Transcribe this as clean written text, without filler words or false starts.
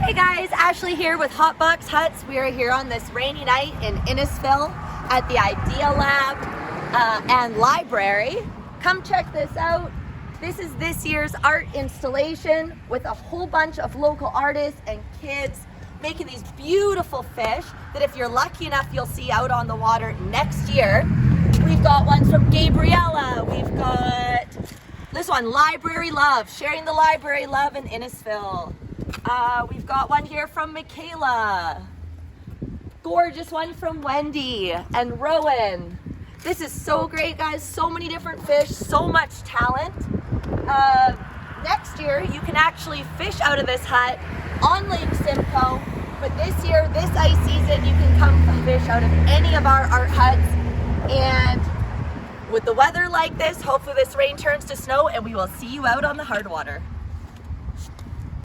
Hey guys, Ashley here with Hot Box Huts. We are here on this rainy night in Innisfil at the Idea Lab and Library. Come check this out. This is this year's art installation with a whole bunch of local artists and kids making these beautiful fish that if you're lucky enough you'll see out on the water next year. We've got ones from Gabriella. We've got this one, Library Love, sharing the library love in Innisfil. We've got one here from Michaela. Gorgeous one from Wendy and Rowan. This is so great, guys. So many different fish, so much talent. Next year, you can actually fish out of this hut on Lake Simcoe. But this year, this ice season, you can come fish out of any of our art huts. And with the weather like this, hopefully this rain turns to snow and we will see you out on the hard water.